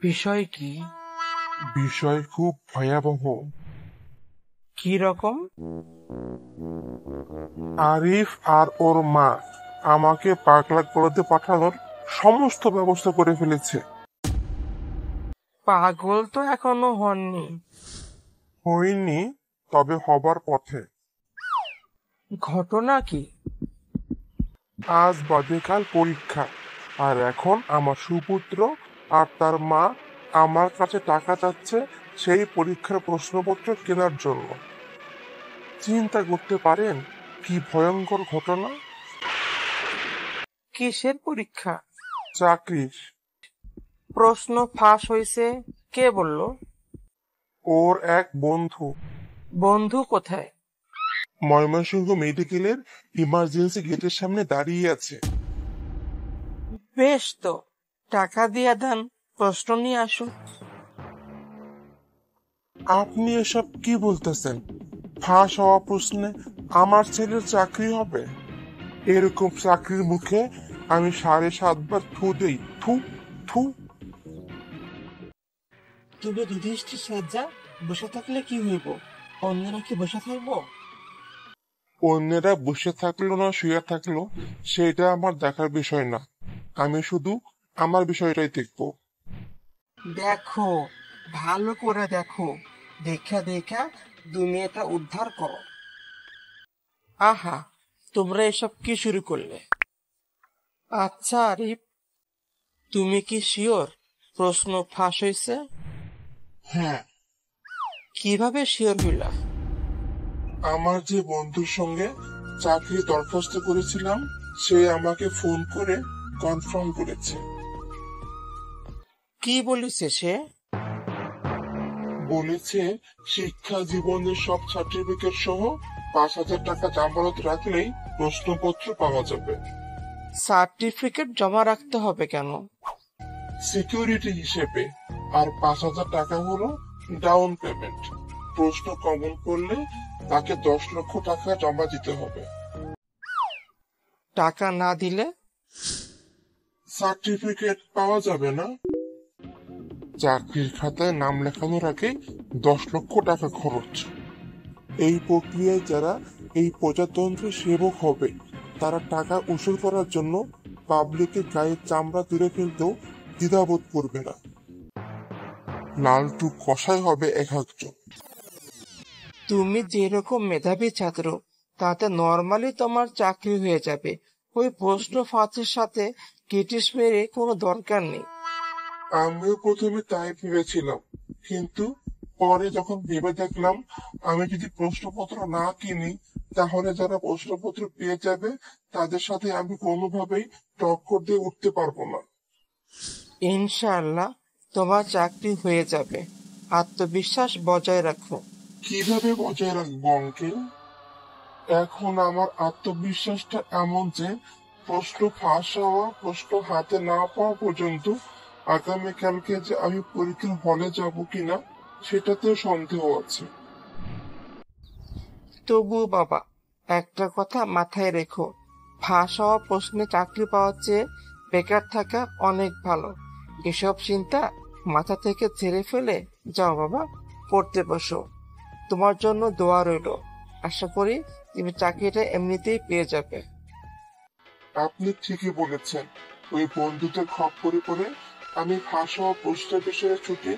বিষয় কি? বিষয় খুব ভয়াবহ। কি রকম? আরিফ আর ওর মা আমাকে পাগলা করতে পাঠানোর সমস্ত ব্যবস্থা করে ফেলেছে। পাগল তো এখনো হননি। হয়নি, তবে হবার পথে। ঘটনা কি? আজ বাদে কাল পরীক্ষা, আর এখন আমার সুপুত্র আর তার মা আমার কাছে টাকা চাচ্ছে সেই পরীক্ষার প্রশ্নপত্র কেনার জন্য। চিন্তা করতে পারেন কি ভয়ঙ্কর ঘটনা? কিসের পরীক্ষা? চাকরির। প্রশ্ন ফাঁস হয়েছে কে বলল? ওর এক বন্ধু। বন্ধু কোথায়? ময়মনসিংহ মেডিকেলের ইমার্জেন্সি গেটের সামনে দাঁড়িয়ে আছে। বেশ তো, টাকা দিয়ে দেন, প্রশ্ন নিয়ে আসুন। আপনি এসব কি বলতেছেন? ফাঁস হওয়া প্রশ্নে আমার ছেলের চাকরি হবে? এরকম চাকরির মুখে আমি 7.5 বার থু দেই। থু থু। তুমি যুধিষ্ঠির সাজা বসে থাকলে কি হইব? অন্যরা কি বসে থাকবো? অন্যেরা বসে থাকলো না শুয়ে থাকলো সেটা আমার দেখার বিষয় না। আমি শুধু আমার বিষয়টাই দেখব। দেখো, ভালো করে দেখো, দেখা দেখা দুনিয়াটা উদ্ধার করো। আহা, তোমরা এসব কি শুরু করলে? আচ্ছা আরিফ, তুমি কি শিওর প্রশ্ন ফাঁস হয়েছে? হ্যাঁ। কিভাবে শিওর হইলা? আমার যে বন্ধুর সঙ্গে চাকরি দরখাস্ত করেছিলাম সে আমাকে ফোন করে কনফার্ম করেছে। কি বলিছে সে? বলেছে শিক্ষা জীবনের সব সার্টিফিকেট সহ 5,000 টাকা জামানত রাখলেই প্রশ্নপত্র পাওয়া যাবে। সার্টিফিকেট জমা রাখতে হবে কেন? সিকিউরিটি হিসেবে। আর 5,000 টাকা হলো ডাউন পেমেন্ট। প্রশ্ন কমন করলে তাকে 10 লক্ষ টাকা জমা দিতে হবে। টাকা না দিলে? সার্টিফিকেট পাওয়া যাবে না। চাকরির খাতায় নাম লেখানোর আগে 10 লক্ষ টাকা খরচ। এই প্রক্রিয়ায় যারা এই প্রজাতন্ত্রের সেবক হবে তারা টাকা উসুল করার জন্য পাবলিকের গায়ের চামড়া তুলে ফেলতেও দ্বিধাবোধ করবে না। লালটু কষাই হবে এক একজন। তুমি যেরকম মেধাবী ছাত্র, তাতে নর্মালি তোমার চাকরি হয়ে যাবে। ওই প্রশ্ন ফাঁসের সাথে কেটিস মেরে কোনো দরকার নেই। আমিও প্রথমে তাই ভেবেছিলাম, কিন্তু পরে যখন ভেবে দেখলাম আমি যদি প্রশ্নপত্র না কিনি তাহলে যারা প্রশ্নপত্র পেয়ে যাবে তাদের সাথে আমি কোনোভাবেই টক্কর দিয়ে উঠতে পারবো না। ইনশাআল্লাহ তোমার চাকরি হয়ে যাবে, আত্মবিশ্বাস বজায় রাখো। কিভাবে বজায় রাখবো অঙ্কেল? এখন আমার আত্মবিশ্বাসটা এমন যে প্রশ্ন ফাঁস হওয়া প্রশ্ন হাতে না পাওয়া পর্যন্ত আগামীকালকে যে আমি পরীক্ষার হলে যাব কিনা সেটাতেও সন্দেহ আছে। তবু বাবা, একটা কথা মাথায় রেখো, ফাঁস হওয়া প্রশ্নে চাকরি পাওয়ার চেয়ে বেকার থাকা অনেক ভালো। এসব চিন্তা মাথা থেকে ছেড়ে ফেলে যাও বাবা, পড়তে বসো। তোমার জন্য দোয়া রইল। আশা করি তুমি চাকরিটা এমনিতেই পেয়ে যাবে। আপনি ঠিকই বলেছেন। ওই বন্ধুদের খপ্পরে পড়ে আমি ফাঁস হওয়া প্রশ্নের বিষয়ে ছুটে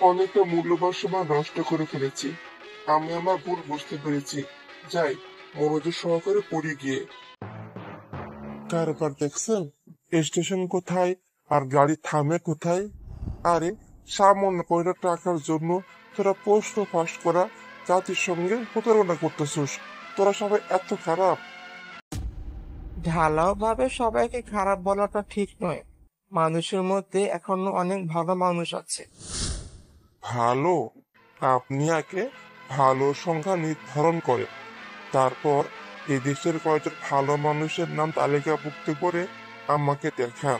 অনেকটা মূল্যবান সময় নষ্ট করে ফেলেছি। আমি আমার ভুল বুঝতে পেরেছি। যাই, মনোযোগ সহকারে পড়ে গিয়ে। কারবার দেখছেন স্টেশন কোথায় আর গাড়ি থামে কোথায়? আরে সামান্য কয়টা টাকার জন্য তোরা প্রশ্ন ফাঁস করা জাতির সঙ্গে প্রতারণা করতেছিস। তোরা সবাই এত খারাপ? ঢালাও ভাবে সবাইকে খারাপ বলাটা ঠিক নয়। মানুষের মধ্যে এখনো অনেক ভালো মানুষ আছে। ভালো? আপনি আগে ভালো সংখ্যা নির্ধারণ করেন, তারপর এদেশের কয়েকজন ভালো মানুষের নাম তালিকাভুক্ত করে আমাকে দেখান।